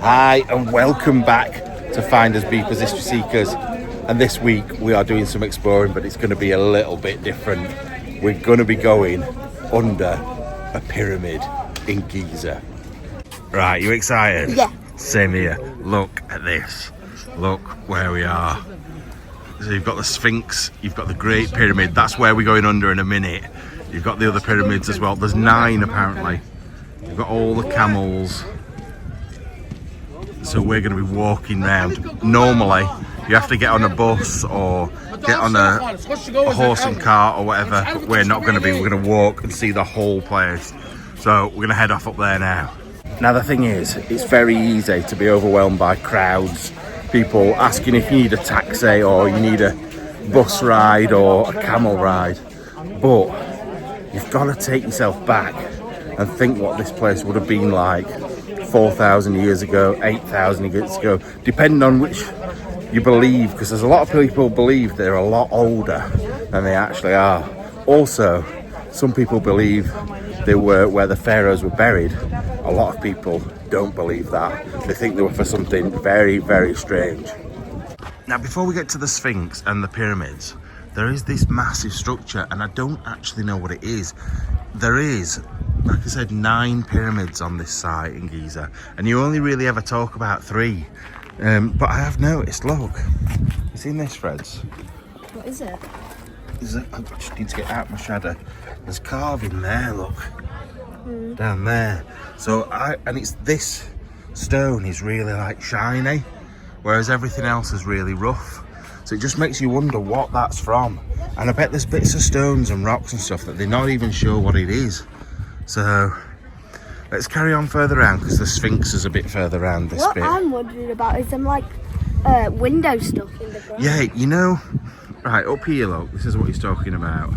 Hi and welcome back to Finders Beepers History Seekers, and this week we are doing some exploring, but it's going to be a little bit different. We're going to be going under a pyramid in Giza. Right, you excited? Yeah. Same here. Look at this. Look where we are. So you've got the Sphinx, you've got the Great Pyramid, that's where we're going under in a minute. You've got the other pyramids as well. There's 9 apparently. You've got all the camels. So we're going to be walking round. Normally, you have to get on a bus or get on a horse and cart or whatever, but we're not going to be. We're going to walk and see the whole place. So we're going to head off up there now. Now the thing is, it's very easy to be overwhelmed by crowds, people asking if you need a taxi or you need a bus ride or a camel ride. But you've got to take yourself back and think what this place would have been like 4,000 years ago, 8,000 years ago, depending on which you believe, because there's a lot of people believe they're a lot older than they actually are. Also, some people believe they were where the pharaohs were buried. A lot of people don't believe that. They think they were for something very, very strange. Now, before we get to the Sphinx and the pyramids, there is this massive structure, and I don't actually know what it is. There is, like I said, 9 pyramids on this site in Giza, and you only really ever talk about 3. But I have noticed, look, you seen this, Freds? What is it? I just need to get out my shadow. There's carving there, look, down there. So and it's this stone is really like shiny, whereas everything else is really rough. So it just makes you wonder what that's from. And I bet there's bits of stones and rocks and stuff that they're not even sure what it is. So let's carry on further around, because the Sphinx is a bit further around this bit. What I'm wondering about is them like window stuff in the ground. Yeah, you know, right up here, look, this is what he's talking about.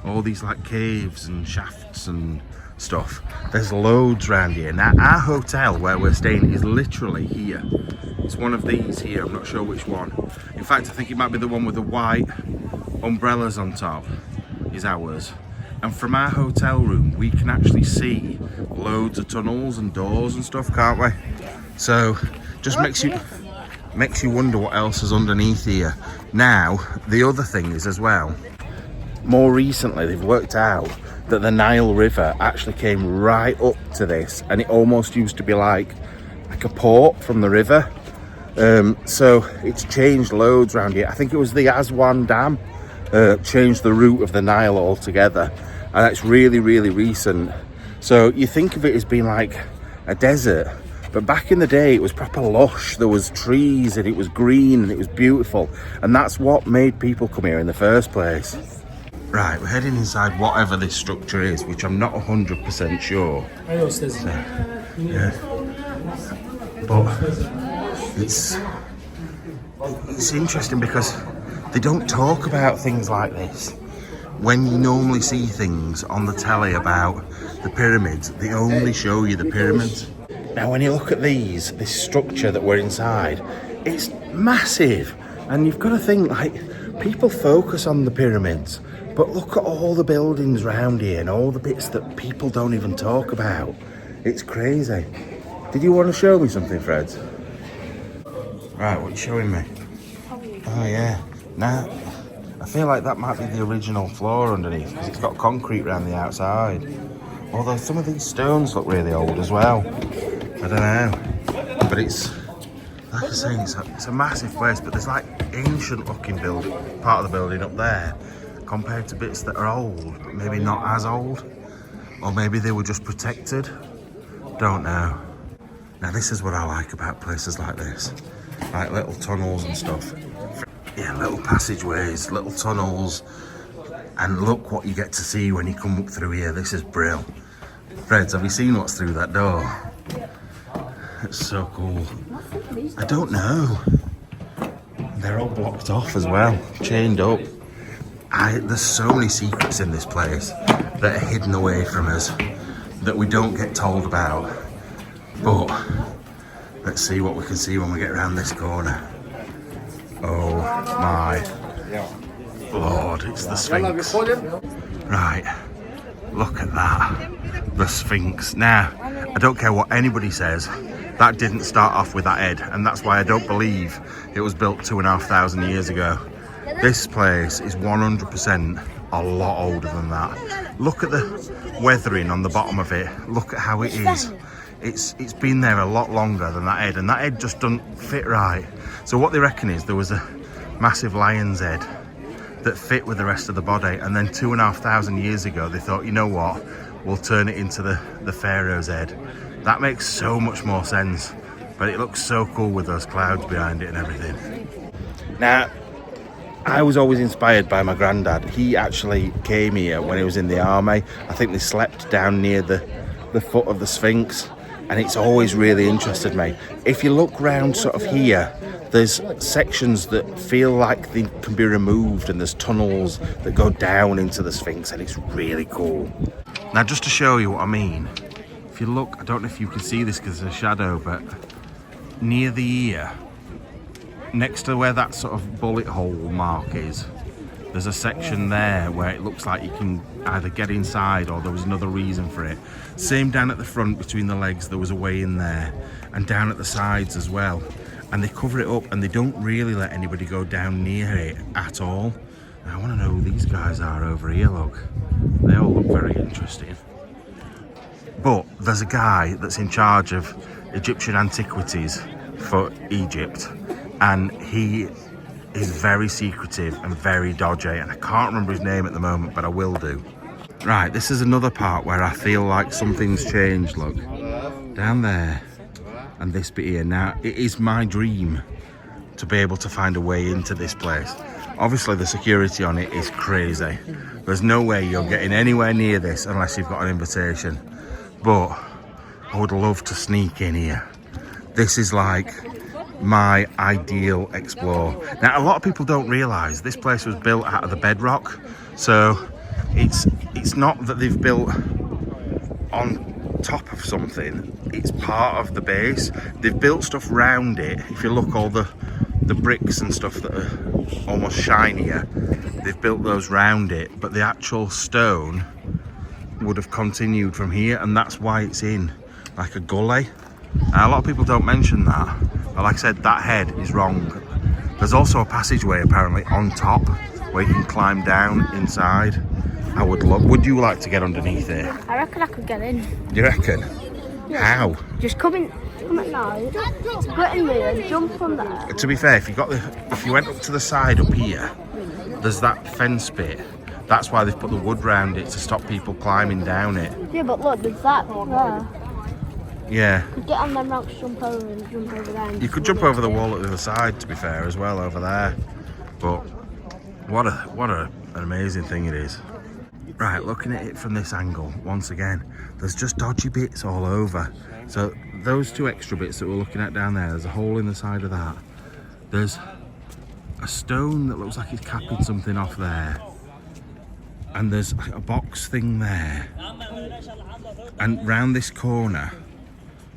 All these like caves and shafts and stuff. There's loads around here. Now our hotel where we're staying is literally here. It's one of these here, I'm not sure which one. In fact, I think it might be the one with the white umbrellas on top is ours. And from our hotel room, we can actually see loads of tunnels and doors and stuff, can't we? So, just makes you wonder what else is underneath here. Now, the other thing is as well, more recently they've worked out that the Nile River actually came right up to this, and it almost used to be like a port from the river. So it's changed loads around here. I think it was the Aswan Dam changed the route of the Nile altogether, and that's really, really recent. So you think of it as being like a desert, but back in the day it was proper lush. There was trees and it was green and it was beautiful, and that's what made people come here in the first place. Right, we're heading inside whatever this structure is, which I'm not 100% sure. So, yeah. But it's interesting because they don't talk about things like this. When you normally see things on the telly about the pyramids, they only show you the pyramids. Now when you look at this structure that we're inside, it's massive. And you've got to think, like, people focus on the pyramids, but look at all the buildings around here and all the bits that people don't even talk about. It's crazy. Did you want to show me something, Fred? Right, what are you showing me? Oh yeah. Now, I feel like that might be the original floor underneath, because it's got concrete around the outside. Although some of these stones look really old as well. I don't know. But it's, like I say, it's a massive place, but there's like ancient looking part of the building up there, compared to bits that are old, but maybe not as old. Or maybe they were just protected. Don't know. Now this is what I like about places like this. Like little tunnels and stuff. Yeah, little passageways, little tunnels. And look what you get to see when you come up through here. This is brilliant. Freds, have you seen what's through that door? It's so cool. I don't know. They're all blocked off as well, chained up. There's so many secrets in this place that are hidden away from us that we don't get told about. But let's see what we can see when we get around this corner. Oh my Lord, it's the Sphinx. Right, look at that. The Sphinx. Now, I don't care what anybody says, that didn't start off with that head, and that's why I don't believe it was built 2,500 years ago. This place is 100% a lot older than that. Look at the weathering on the bottom of it. Look at how it is. It's been there a lot longer than that head, and that head just doesn't fit right. So what they reckon is there was a massive lion's head that fit with the rest of the body, and then 2,500 years ago they thought, you know what, we'll turn it into the pharaoh's head. That makes so much more sense, but it looks so cool with those clouds behind it and everything. Now, I was always inspired by my granddad. He actually came here when he was in the army. I think they slept down near the foot of the Sphinx, and it's always really interested me. If you look round sort of here, there's sections that feel like they can be removed, and there's tunnels that go down into the Sphinx, and it's really cool. Now, just to show you what I mean, if you look, I don't know if you can see this because there's a shadow, but near the ear, next to where that sort of bullet hole mark is, there's a section there where it looks like you can either get inside or there was another reason for it. Same down at the front between the legs, there was a way in there, and down at the sides as well. And they cover it up, and they don't really let anybody go down near it at all. And I want to know who these guys are over here, look. They all look very interesting. But there's a guy that's in charge of Egyptian antiquities for Egypt, and he is very secretive and very dodgy, and I can't remember his name at the moment, but I will do. Right, this is another part where I feel like something's changed, look. Down there, and this bit here. Now, it is my dream to be able to find a way into this place. Obviously, the security on it is crazy. There's no way you're getting anywhere near this unless you've got an invitation. But I would love to sneak in here. This is like my ideal explore. Now, a lot of people don't realise this place was built out of the bedrock, so it's not that they've built on top of something, it's part of the base. They've built stuff round it. If you look, all the bricks and stuff that are almost shinier, they've built those round it, but the actual stone would have continued from here, and that's why it's in like a gully. Now, a lot of people don't mention that, but like I said, that head is wrong. There's also a passageway apparently on top where you can climb down inside. I would love. Would you like to get underneath it? I reckon I could get in. You reckon? Yeah. How? Just come at night, get in there and jump from there. To be fair, if you went up to the side up here, there's that fence bit. That's why they've put the wood round it to stop people climbing down it. Yeah, but look, there's that there. Yeah. You could get on them rocks, jump over and jump over there. You could jump over the wall at the other side, to be fair, as well, over there. But what an amazing thing it is. Right, looking at it from this angle, once again, there's just dodgy bits all over. So those two extra bits that we're looking at down there, there's a hole in the side of that. There's a stone that looks like it's capping something off there. And there's a box thing there. And round this corner,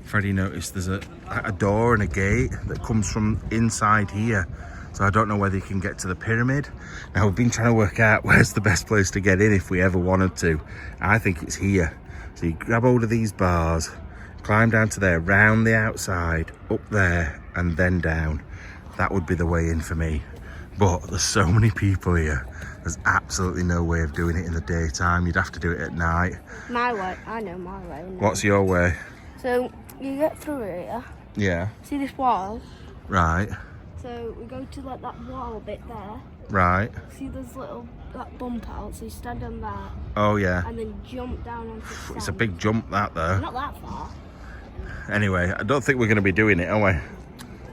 Freddie noticed there's a door and a gate that comes from inside here. So I don't know whether you can get to the pyramid. Now, we've been trying to work out where's the best place to get in if we ever wanted to. I think it's here. So you grab hold of these bars, climb down to there, round the outside, up there, and then down. That would be the way in for me. But there's so many people here. There's absolutely no way of doing it in the daytime. You'd have to do it at night. My way. I know my way. No. What's your way? So you get through here. Yeah. See this wall? Right. So we go to like that wall bit there. Right. See there's that bump out, so you stand on that. Oh yeah. And then jump down onto the sand. It's a big jump, that though. Not that far. Anyway, I don't think we're going to be doing it, are we?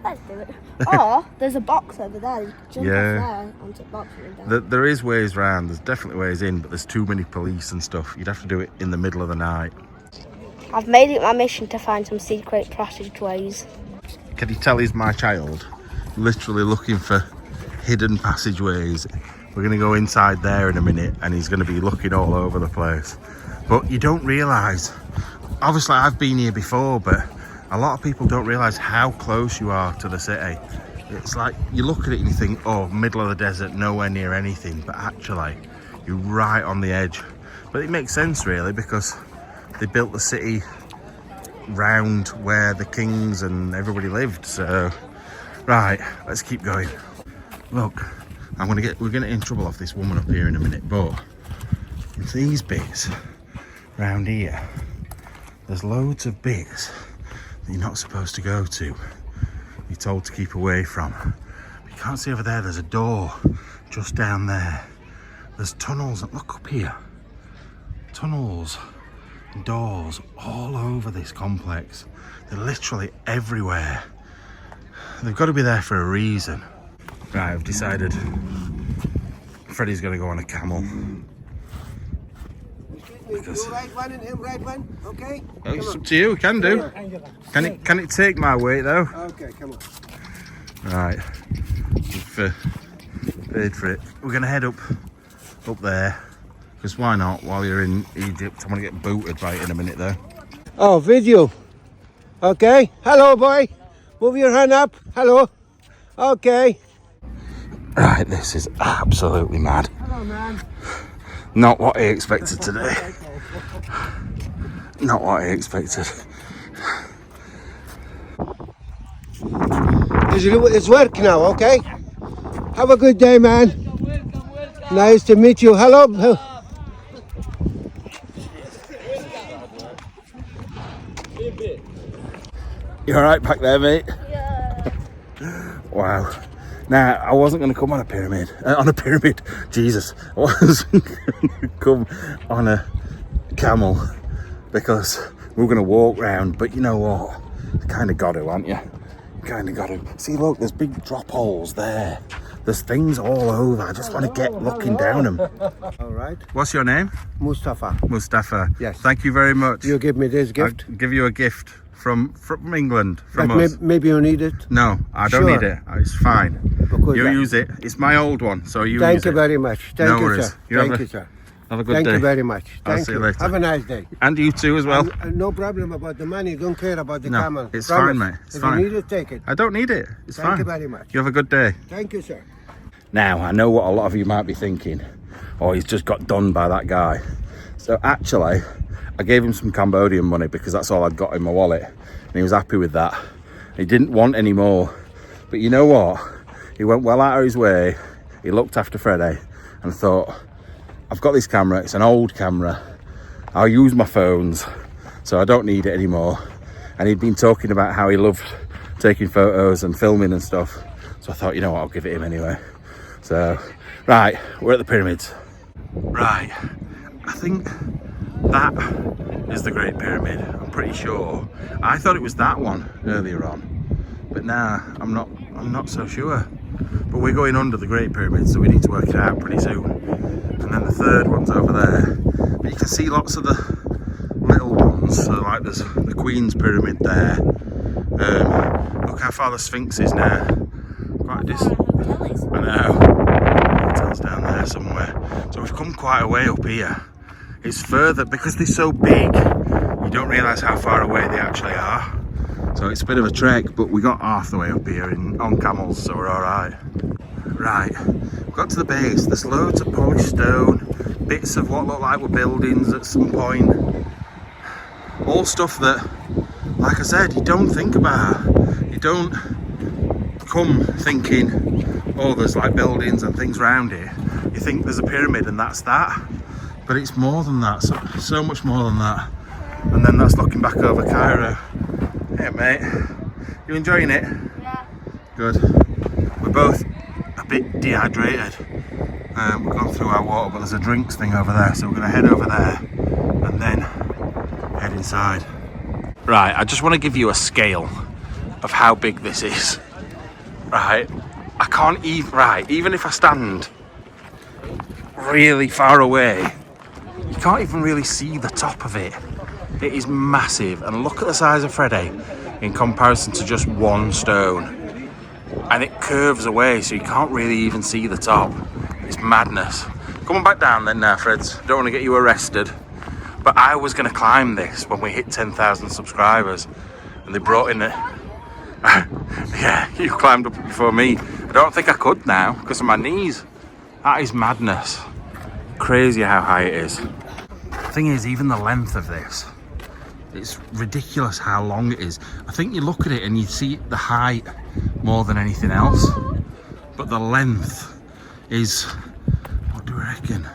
Let's do it. Or there's a box over there. You jump off there onto the box and down. There is ways round. There's definitely ways in, but there's too many police and stuff. You'd have to do it in the middle of the night. I've made it my mission to find some secret passageways. Can you tell he's my child? Literally looking for hidden passageways. We're going to go inside there in a minute, and he's going to be looking all over the place. But you don't realise, obviously I've been here before, but a lot of people don't realise how close you are to the city. It's like you look at it and you think, oh, middle of the desert, nowhere near anything, but actually you're right on the edge. But it makes sense really, because they built the city round where the kings and everybody lived. So, right, let's keep going. Look, we're gonna get in trouble off this woman up here in a minute, but these bits round here, there's loads of bits that you're not supposed to go to. You're told to keep away from. But you can't see over there, there's a door just down there. There's tunnels, look up here. Tunnels and doors all over this complex. They're literally everywhere. They've got to be there for a reason. Right, I've decided Freddie's going to go on a camel. Because you right one and him right one, okay? Oh, it's up to you, we can do. Can it take my weight though? Okay, come on. Right, we've paid for it. We're going to head up there. Because why not? While you're in Egypt, I'm going to get booted by it in a minute though. Oh, video. Okay. Hello, boy. Move your hand up. Hello. Okay. Right, this is absolutely mad. Hello, man. Not what I expected today. Not what I expected. It's work now, okay? Have a good day, man. Nice to meet you. Hello. You alright back there, mate? Yeah. Wow. Now, I wasn't going to come on a pyramid. Jesus. I wasn't going to come on a camel because we were going to walk round. But you know what? You kind of got to, aren't you? You kind of got to. See, look, there's big drop holes there. There's things all over. I just want to get looking down them. All right. What's your name? Mustafa. Mustafa. Yes. Thank you very much. You give me this gift. I'll give you a gift from England, from But us. maybe you need it. No, I don't Sure. need it. It's fine. Because You that- use it. It's my old one, so you Thank use you it. very much. Thank No you, worries. sir. You Thank have a- you, sir. Have a good Thank day. you very much. I'll Thank see you you. later. Have a nice day. And you too as well. No problem about the money. Don't care about the No, camel. it's Promise. fine, mate. It's if fine. you need it, take it. I don't need it. It's Thank fine. you very much. You have a good day. Thank you, sir. Now, I know what a lot of you might be thinking. Oh, he's just got done by that guy. So actually, I gave him some Cambodian money because that's all I'd got in my wallet. And he was happy with that. He didn't want any more. But you know what? He went well out of his way. He looked after Freddie and thought, I've got this camera. It's an old camera. I'll use my phones, so I don't need it anymore. And he'd been talking about how he loved taking photos and filming and stuff. So I thought, you know what, I'll give it him anyway. So, right, we're at the pyramids. Right, I think that is the Great Pyramid, I'm pretty sure. I thought it was that one earlier on, but now I'm not so sure. But we're going under the Great Pyramid, so we need to work it out pretty soon. And then the third one's over there. But you can see lots of the little ones, so like there's the Queen's Pyramid there. Look how far the Sphinx is now. Quite a distance. I know. Hotel's down there somewhere. So we've come quite a way up here. It's further, because they're so big, you don't realise how far away they actually are. So it's a bit of a trek, but we got half the way up here on camels, so we're alright. Right, we got to the base. There's loads of polished stone, bits of what look like were buildings at some point. All stuff that, like I said, you don't think about. You don't come thinking, oh, there's like buildings and things around it. You think there's a pyramid and that's that. But it's more than that, so much more than that. And then that's looking back over Cairo. Hey mate, you enjoying it? Yeah. Good. We're both a bit dehydrated. We've gone through our water, but there's a drinks thing over there, so we're going to head over there and then head inside. Right, I just want to give you a scale of how big this is. Right, I can't even, even if I stand really far away, you can't even really see the top of it. It is massive, and look at the size of Freddie in comparison to just one stone. And it curves away, so you can't really even see the top. It's madness. Come on back down then now, Freds. Don't want to get you arrested. But I was going to climb this when we hit 10,000 subscribers. And they brought in it. Yeah, you climbed up before me. I don't think I could now because of my knees. That is madness. Crazy how high it is. The thing is, even the length of this It's ridiculous how long it is. I think you look at it and you see the height more than anything else, but the length is, what do we reckon?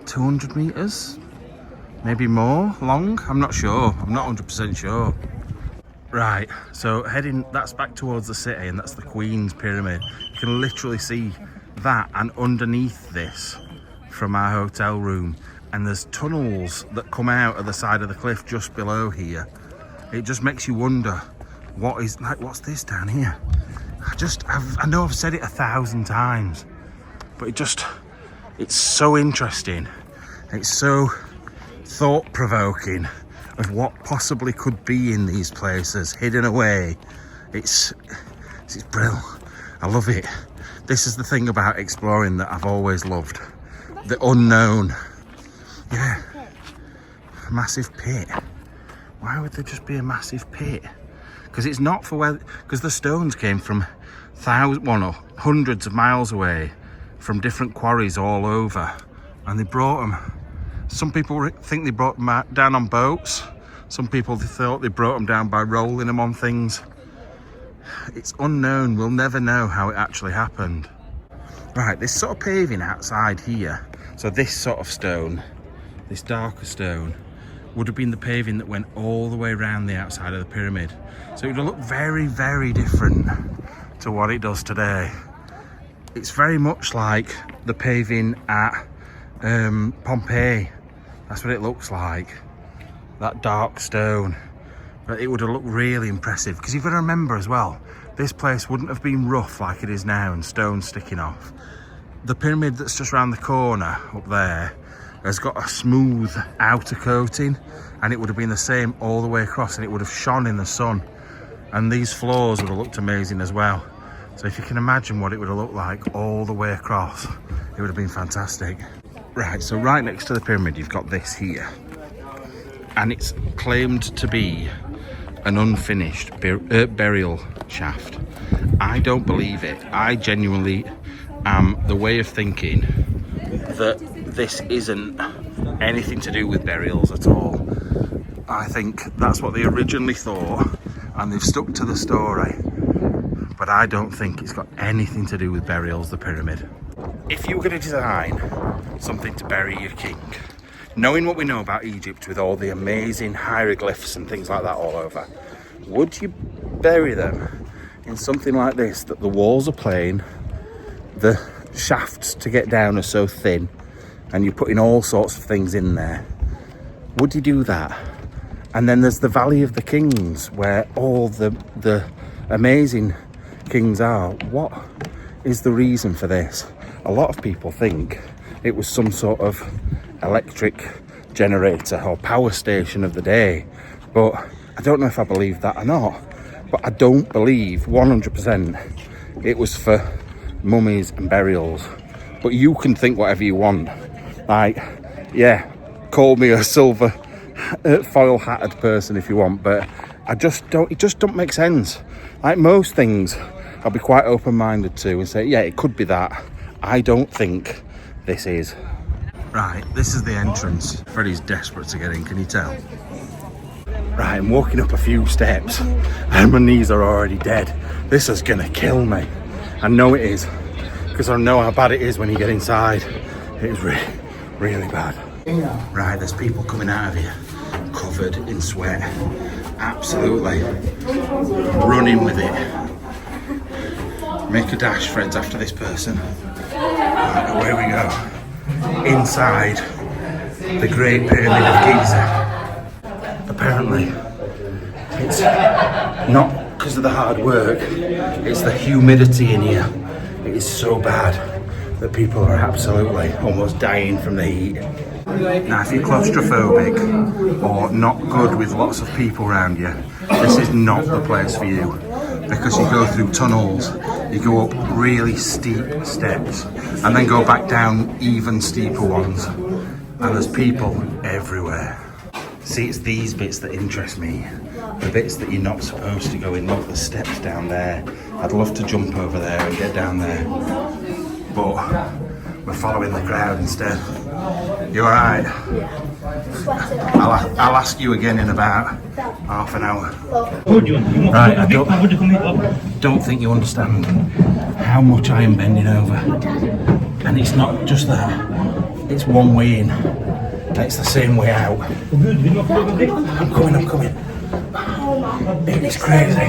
200 meters? Maybe more long? I'm not sure. I'm not 100% sure. Right, so heading, that's back towards the city, and that's the Queen's Pyramid. You can literally see that, and underneath this from our hotel room, and there's tunnels that come out of the side of the cliff just below here. It just makes you wonder, what's this down here? I know I've said it 1,000 times, but it's so interesting. It's so thought-provoking of what possibly could be in these places, hidden away. It's brilliant. I love it. This is the thing about exploring that I've always loved. The unknown. Yeah. A massive pit. Why would there just be a massive pit? Because it's not for where... Because the stones came from hundreds of miles away from different quarries all over. And they brought them. Some people think they brought them down on boats. Some people thought they brought them down by rolling them on things. It's unknown. We'll never know how it actually happened. Right, this sort of paving outside here. So this sort of stone, this darker stone, would have been the paving that went all the way around the outside of the pyramid. So it would look very, very different to what it does today. It's very much like the paving at Pompeii. That's what it looks like. That dark stone. But it would have looked really impressive, because you've got to remember as well, this place wouldn't have been rough like it is now and stones sticking off. The pyramid that's just around the corner up there has got a smooth outer coating, and it would have been the same all the way across, and it would have shone in the sun, and these floors would have looked amazing as well. So if you can imagine what it would have looked like all the way across, it would have been fantastic. Right, so right next to the pyramid you've got this here, and it's claimed to be an unfinished burial shaft. I don't believe it. I genuinely am the way of thinking that this isn't anything to do with burials at all. I think that's what they originally thought, and they've stuck to the story. But I don't think it's got anything to do with burials, the pyramid. If you were going to design something to bury your king, knowing what we know about Egypt with all the amazing hieroglyphs and things like that all over, would you bury them in something like this, that the walls are plain, the shafts to get down are so thin, and you're putting all sorts of things in there? Would you do that? And then there's the Valley of the Kings, where all the amazing kings are. What is the reason for this? A lot of people think it was some sort of electric generator or power station of the day, but I don't know if I believe that or not. But I don't believe 100% it was for mummies and burials. But you can think whatever you want. Like, yeah, call me a silver foil hatted person if you want, but it just don't make sense. Like most things, I'll be quite open-minded to and say, yeah, it could be that. I don't think this is. Right, this is the entrance. Freddie's desperate to get in, can you tell? Right, I'm walking up a few steps and my knees are already dead. This is gonna kill me. I know it is, because I know how bad it is when you get inside. It is really, really bad. Right, there's people coming out of here covered in sweat. Absolutely running with it. Make a dash, friends, after this person. Right, away we go. Inside the Great Pyramid of Giza. Apparently, it's not because of the hard work, it's the humidity in here. It is so bad that people are absolutely almost dying from the heat. Now, if you're claustrophobic or not good with lots of people around you, this is not the place for you, because you go through tunnels, you go up really steep steps and then go back down even steeper ones, and there's people everywhere. See, it's these bits that interest me, the bits that you're not supposed to go in. Look, there's steps down there. I'd love to jump over there and get down there, but we're following the crowd instead. You alright? Yeah. Sweat it I'll ask you again in about half an hour. Look. Right, I don't think you understand how much I am bending over. And it's not just that, it's one way in, and it's the same way out. I'm coming. It's crazy.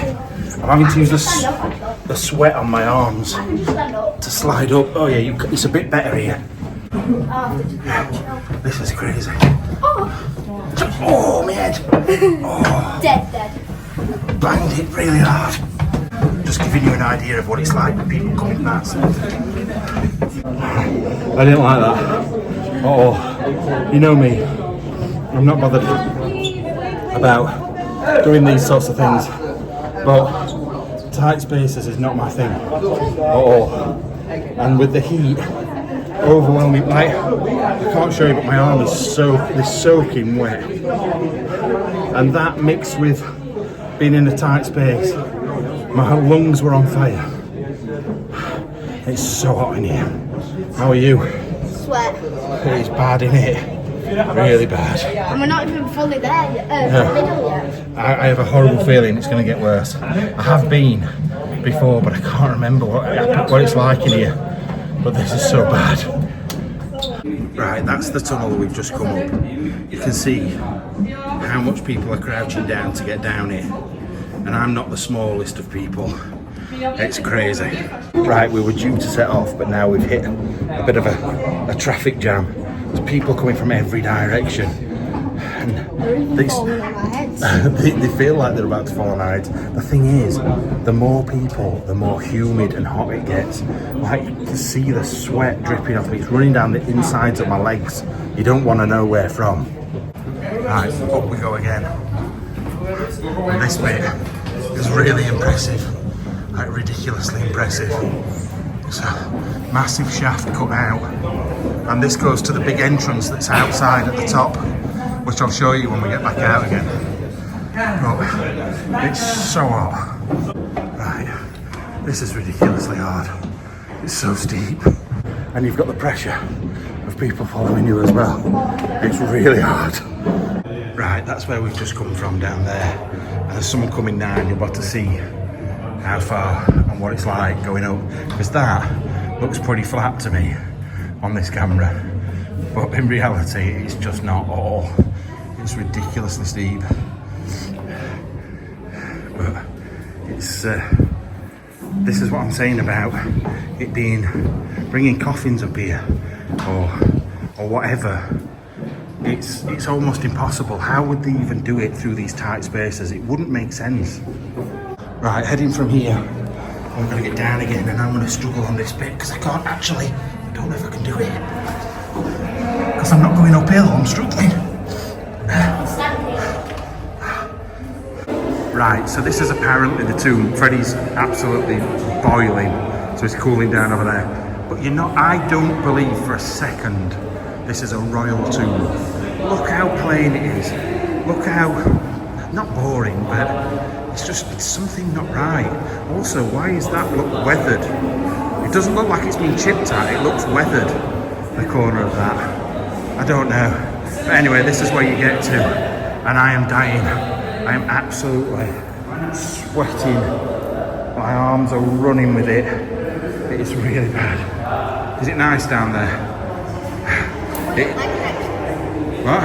I'm having to use the sweat on my arms to slide up. Oh yeah, it's a bit better here. This is crazy. Oh, my head. Oh. Dead. Banged it really hard. Just giving you an idea of what it's like with people coming back. I didn't like that. Oh, you know me. I'm not bothered about doing these sorts of things, but tight spaces is not my thing. Oh, and with the heat overwhelming, I can't show you, but my arm is soaking wet, and that mixed with being in a tight space, my lungs were on fire. It's so hot in here. How are you? Sweat. It's bad in here. Really bad. And we're not even fully there yet. Middle yet. I have a horrible feeling it's going to get worse. I have been before, but I can't remember what it's like in here. But this is so bad. Right, that's the tunnel we've just come up. You can see how much people are crouching down to get down here. And I'm not the smallest of people. It's crazy. Right, we were due to set off, but now we've hit a bit of a traffic jam. There's people coming from every direction. And they feel like they're about to fall on our heads. The thing is, the more people, the more humid and hot it gets. Like, you can see the sweat dripping off me. It's running down the insides of my legs. You don't want to know where from. Right, up we go again. And this bit is really impressive. Like, ridiculously impressive. It's a massive shaft cut out. And this goes to the big entrance that's outside at the top, which I'll show you when we get back out again. But it's so hot. Right, this is ridiculously hard. It's so steep. And you've got the pressure of people following you as well. It's really hard. Right, that's where we've just come from down there. And there's someone coming down, you're about to see how far and what it's like going up. Because that looks pretty flat to me on this camera. But in reality, it's just not at all. It's ridiculously steep. But it's, this is what I'm saying about it being, bringing coffins up here or whatever. It's almost impossible. How would they even do it through these tight spaces? It wouldn't make sense. Right, heading from here, I'm gonna get down again and I'm gonna struggle on this bit because I can't actually, I don't know if I can do it. Because I'm not going uphill, I'm struggling. Right, so this is apparently the tomb. Freddie's absolutely boiling, so he's cooling down over there. But I don't believe for a second this is a royal tomb. Look how plain it is. Look how, not boring, but it's something not right. Also, why is that look weathered? It doesn't look like it's been chipped at, it looks weathered, the corner of that. I don't know. But anyway, this is where you get to, and I am dying. I am absolutely sweating. My arms are running with it. It is really bad. Is it nice down there? What?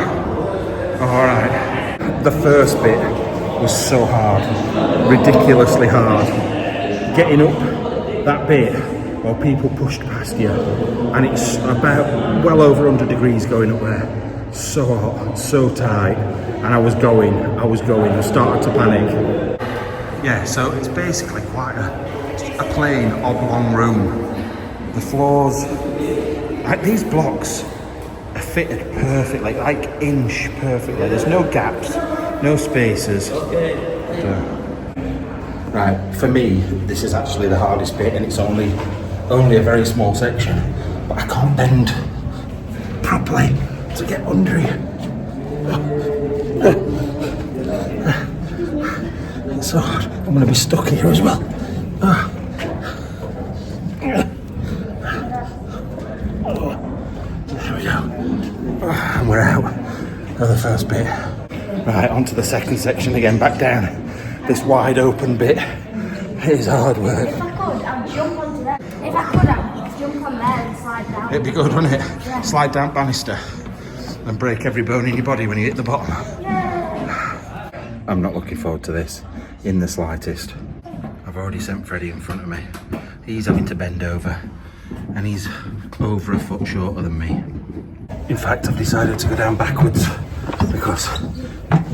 Oh, alright. The first bit was so hard. Ridiculously hard. Getting up that bit while people pushed past you. And it's about well over 100 degrees going up there. So hot, so tight. And I was going, I started to panic. Yeah, so it's basically quite a plain, oblong room. The floors, like these blocks are fitted perfectly, like inch perfectly. There's no gaps, no spaces. So, right, for me, this is actually the hardest bit and it's only a very small section. But I can't bend properly to get under it. It's so hard. I'm going to be stuck here as well. There we go. And we're out. of the first bit. Right, on to the second section again, back down this wide open bit. It is hard work. If I could, I'd jump onto that. If I could, I'd jump on there and slide down. It'd be good, wouldn't it? Yeah. Slide down banister and break every bone in your body when you hit the bottom. Yeah. I'm not looking forward to this in the slightest. I've already sent Freddie in front of me. He's having to bend over and he's over a foot shorter than me. In fact, I've decided to go down backwards because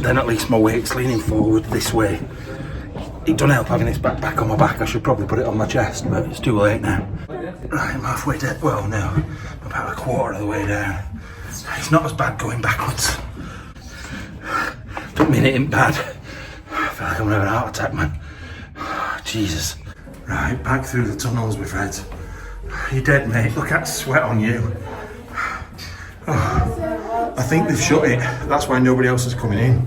then at least my weight's leaning forward this way. It don't help having this backpack on my back. I should probably put it on my chest, but it's too late now. Right, I'm halfway down. Well, no, about a quarter of the way down. It's not as bad going backwards. Don't mean it ain't bad. I feel like I'm having a heart attack, man. Jesus. Right, back through the tunnels with Fred. You're dead, mate. Look at the sweat on you. Oh, I think they've shut it. That's why nobody else is coming in.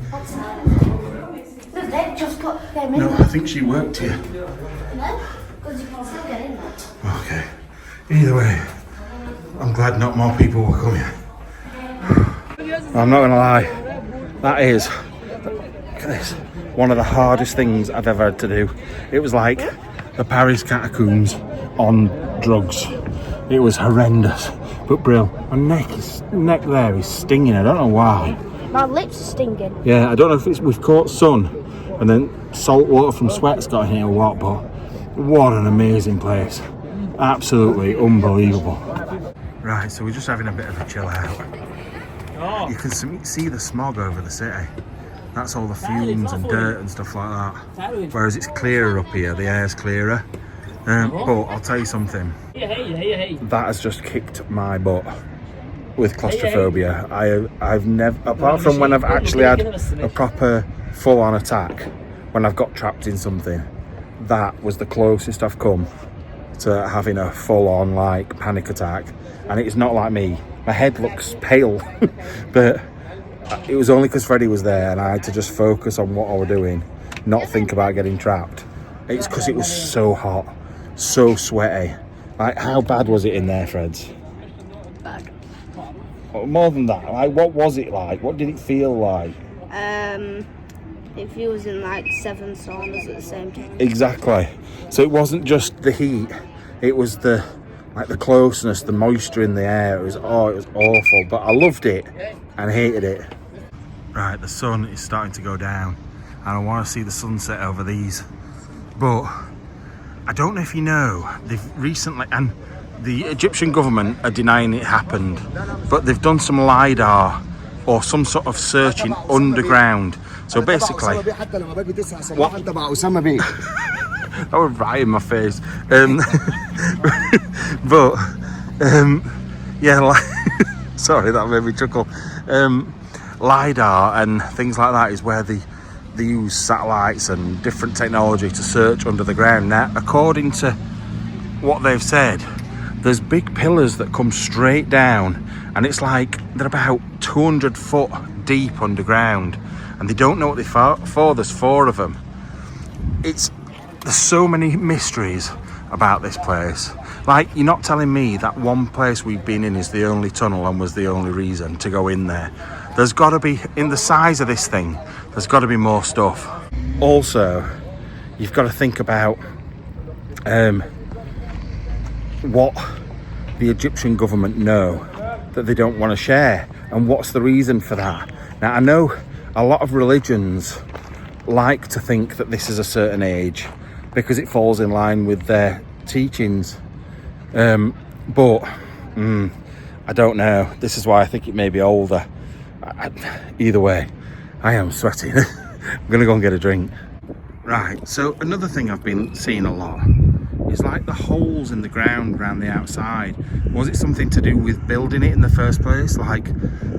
They just put them in. No, I think she worked here. No, because you can still get in there. Okay. Either way, I'm glad not more people were coming. I'm not gonna lie, that is, look at this, one of the hardest things I've ever had to do. It was like the Paris Catacombs on drugs. It was horrendous, but Brill, my neck there is stinging. I don't know why. My lips are stinging. Yeah, I don't know if it's we've caught sun and then salt water from sweat's got in here or what, but what an amazing place. Absolutely unbelievable. Right, so we're just having a bit of a chill out. You can see the smog over the city. That's all the fumes and dirt and stuff like that. Whereas it's clearer up here, the air's clearer. But I'll tell you something, that has just kicked my butt with claustrophobia. I've never, apart from when I've actually had a proper full-on attack, when I've got trapped in something, that was the closest I've come to having a full-on like panic attack. And it's not like me, my head looks pale, but it was only because Freddie was there and I had to just focus on what I was doing, not think about getting trapped. It's because it was so hot, so sweaty. Like, how bad was it in there, Freds? Bad. More than that, like, what was it like? What did it feel like? It feels in like 7 saunas at the same time. Exactly. So it wasn't just the heat, it was the closeness, the moisture in the air. It was awful, but I loved it and hated it. Right, the sun is starting to go down and I want to see the sunset over these, but I don't know if you know, they've recently, and the Egyptian government are denying it happened, but they've done some LiDAR or some sort of searching underground. So basically, what? That was right in my face. But yeah, sorry, that made me chuckle. LiDAR and things like that is where they use satellites and different technology to search under the ground. Now, according to what they've said, there's big pillars that come straight down, and it's like they're about 200 foot deep underground, and they don't know what they're for. There's 4 of them. There's so many mysteries about this place. Like, you're not telling me that one place we've been in is the only tunnel and was the only reason to go in there. There's got to be, in the size of this thing, there's got to be more stuff. Also, you've got to think about what the Egyptian government know that they don't want to share, and what's the reason for that. Now, I know a lot of religions like to think that this is a certain age because it falls in line with their teachings, but I don't know. This is why I think it may be older. Either way, I am sweating. I'm gonna go and get a drink. Right, so another thing I've been seeing a lot is like the holes in the ground around the outside. Was it something to do with building it in the first place? Like,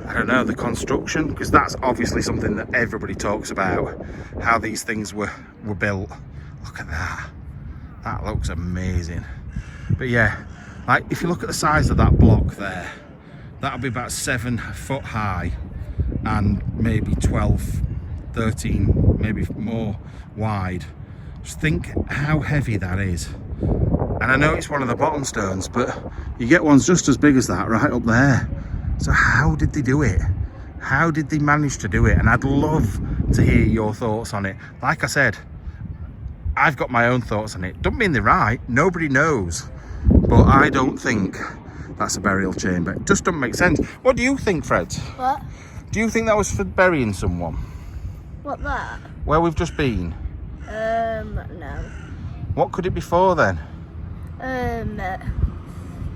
I don't know, the construction? Because that's obviously something that everybody talks about, how these things were built. Look at that. That looks amazing. But yeah, like if you look at the size of that block there, that'll be about 7 foot high and maybe 12, 13, maybe more wide. Just think how heavy that is. And I know it's one of the bottom stones, but you get ones just as big as that right up there. So how did they do it? How did they manage to do it? And I'd love to hear your thoughts on it. Like I said, I've got my own thoughts on it. Don't mean they're right, nobody knows. But I don't think that's a burial chamber. It just doesn't make sense. What do you think, Fred? What? Do you think that was for burying someone? What, that? Where we've just been? No. What could it be for then?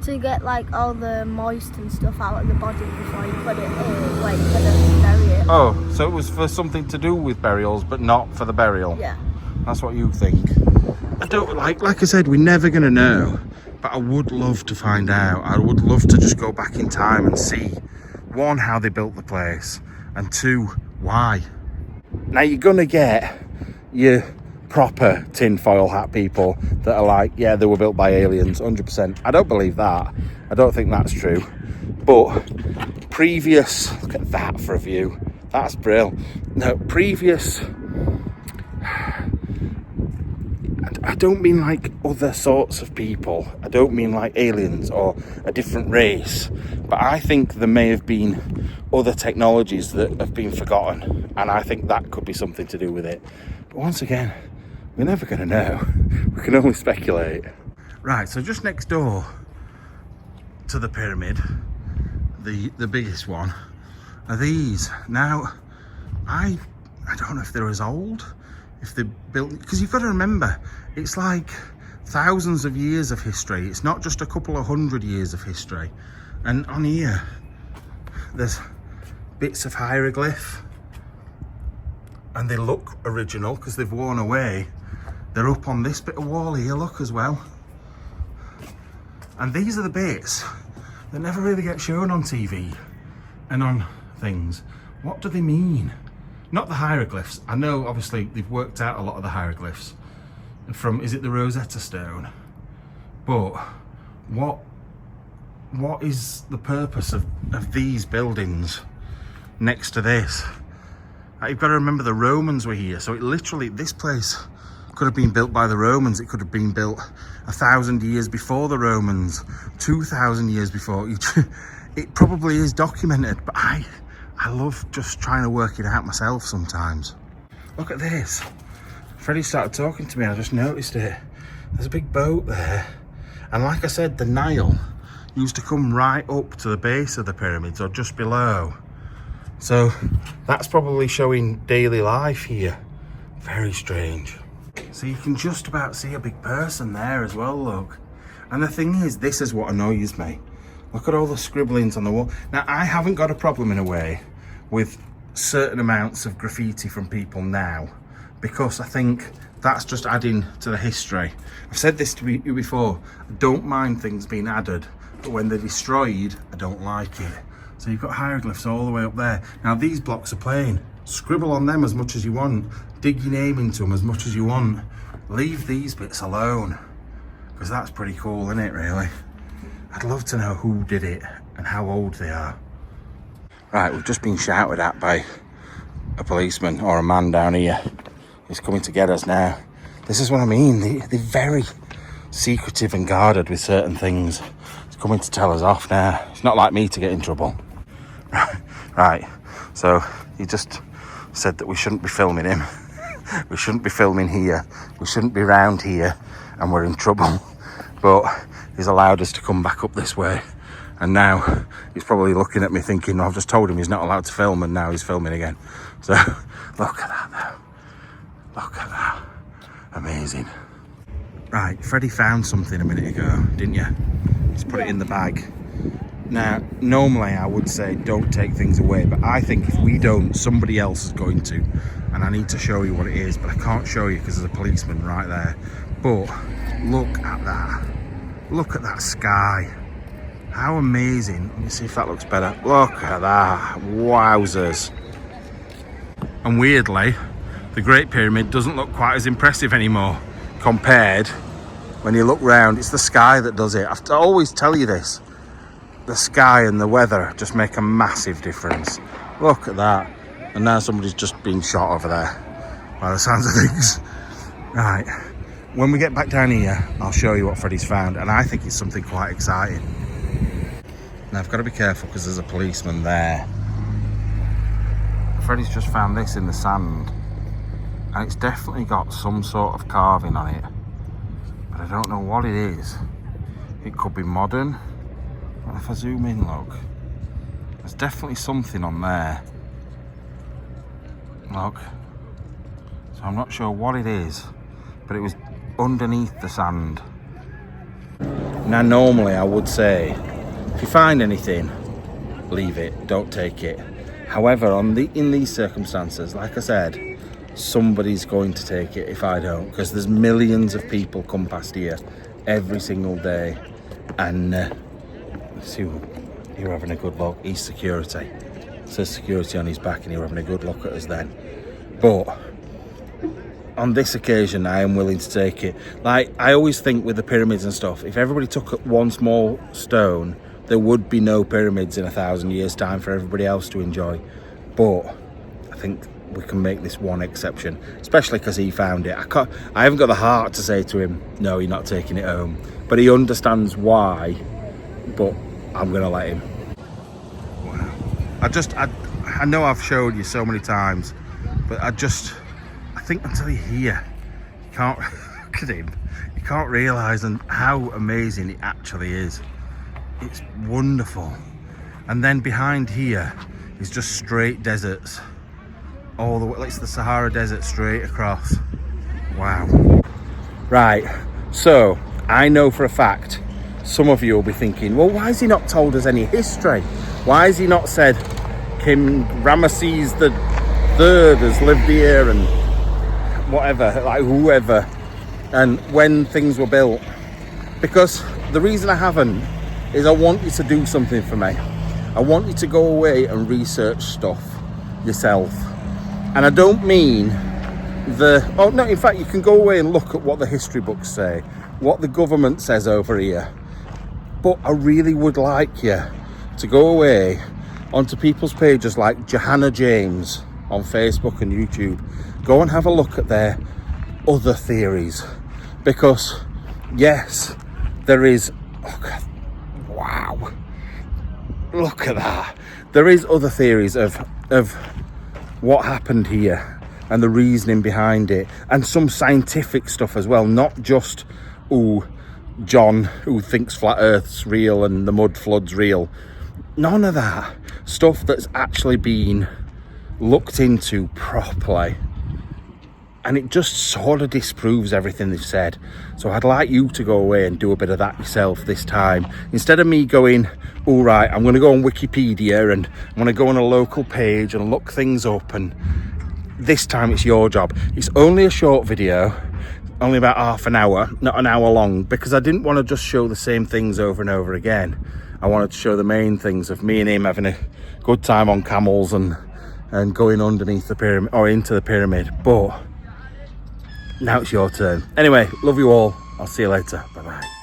To get like all the moist and stuff out of the body before you put it in, like for them to bury it. Oh, so it was for something to do with burials, but not for the burial? Yeah. That's what you think. I don't, like I said, we're never going to know, but I would love to find out. I would love to just go back in time and see, one, how they built the place, and two, why. Now you're going to get your proper tinfoil hat people that are like, yeah, they were built by aliens, 100%. I don't believe that. I don't think that's true. But previous, look at that for a view. That's brilliant. No, previous, I don't mean like other sorts of people. I don't mean like aliens or a different race. But I think there may have been other technologies that have been forgotten. And I think that could be something to do with it. But once again, we're never going to know. We can only speculate. Right, so just next door to the pyramid, the biggest one, are these. Now, I don't know if they're as old, if they're built, because you've got to remember, it's like thousands of years of history. It's not just a couple of 100 years of history. And on here, there's bits of hieroglyph, and they look original because they've worn away. They're up on this bit of wall here, look, as well. And these are the bits that never really get shown on TV and on things. What do they mean? Not the hieroglyphs. I know, obviously, they've worked out a lot of the hieroglyphs from, is it the Rosetta Stone? But what is the purpose of these buildings next to this? You've got to remember the Romans were here, so it literally, this place could have been built by the Romans. It could have been built 1,000 years before the Romans, 2,000 years before. It probably is documented, but I love just trying to work it out myself sometimes. Look at this. Freddie started talking to me, I just noticed it. There's a big boat there. And like I said, the Nile used to come right up to the base of the pyramids or just below. So that's probably showing daily life here. Very strange. So you can just about see a big person there as well, look. And the thing is, this is what annoys me. Look at all the scribblings on the wall. Now, I haven't got a problem in a way with certain amounts of graffiti from people now, because I think that's just adding to the history. I've said this to you before, I don't mind things being added, but when they're destroyed, I don't like it. So you've got hieroglyphs all the way up there. Now these blocks are plain. Scribble on them as much as you want. Dig your name into them as much as you want. Leave these bits alone, because that's pretty cool, isn't it, really? I'd love to know who did it and how old they are. Right, we've just been shouted at by a policeman or a man down here. He's coming to get us now. This is what I mean. They're very secretive and guarded with certain things. He's coming to tell us off now. It's not like me to get in trouble. Right, so he just said that we shouldn't be filming him. We shouldn't be filming here. We shouldn't be round here, and we're in trouble. But he's allowed us to come back up this way. And now he's probably looking at me thinking, I've just told him he's not allowed to film, and now he's filming again. So look at that though. Look at that. Amazing. Right, Freddie found something a minute ago, didn't you? He's put it in the bag. Now, normally I would say don't take things away, but I think if we don't, somebody else is going to. And I need to show you what it is, but I can't show you because there's a policeman right there. But look at that. Look at that sky. How amazing. Let me see if that looks better. Look at that. Wowzers. And weirdly, the Great Pyramid doesn't look quite as impressive anymore compared when you look round. It's the sky that does it. I always tell you this. The sky and the weather just make a massive difference. Look at that. And now somebody's just been shot over there by the sounds of things. Right. When we get back down here, I'll show you what Freddie's found. And I think it's something quite exciting. Now, I've got to be careful because there's a policeman there. Freddie's just found this in the sand, and it's definitely got some sort of carving on it, but I don't know what it is. It could be modern. And if I zoom in, look, there's definitely something on there. Look, so I'm not sure what it is, but it was underneath the sand. Now normally I would say, if you find anything, leave it, don't take it. However, in these circumstances, like I said, somebody's going to take it if I don't, because there's millions of people come past here every single day, and see, you're having a good look. He's security. It says security on his back, and you're having a good look at us then. But on this occasion, I am willing to take it. Like, I always think with the pyramids and stuff, if everybody took one small stone, there would be no pyramids in 1,000 years' time for everybody else to enjoy. But I think we can make this one exception, especially because he found it. I haven't got the heart to say to him, no, you're not taking it home. But he understands why, but I'm going to let him. Wow. I know I've showed you so many times, but I think until you're here, you can't look at him. You can't realise how amazing it actually is. It's wonderful. And then behind here is just straight deserts. All the way, it's the Sahara Desert straight across. Wow. Right, so I know for a fact some of you will be thinking, well, why has he not told us any history? Why has he not said King Ramesses the Third has lived here and whatever, like whoever, and when things were built? Because the reason I haven't is I want you to do something for me. I want you to go away and research stuff yourself. And I don't mean in fact, you can go away and look at what the history books say, what the government says over here. But I really would like you to go away onto people's pages like Johanna James on Facebook and YouTube. Go and have a look at their other theories. Because, yes, there is... Oh God, wow. Look at that. There is other theories of what happened here and the reasoning behind it, and some scientific stuff as well, not just John who thinks flat earth's real and the mud flood's real. None of that stuff that's actually been looked into properly, and it just sort of disproves everything they've said. So I'd like you to go away and do a bit of that yourself this time, instead of me going, all right, I'm going to go on Wikipedia and I'm going to go on a local page and look things up. And this time it's your job. It's only a short video, only about half an hour, not an hour long, because I didn't want to just show the same things over and over again. I wanted to show the main things of me and him having a good time on camels and going underneath the pyramid, or into the pyramid. But now it's your turn. Anyway, love you all. I'll see you later. Bye bye.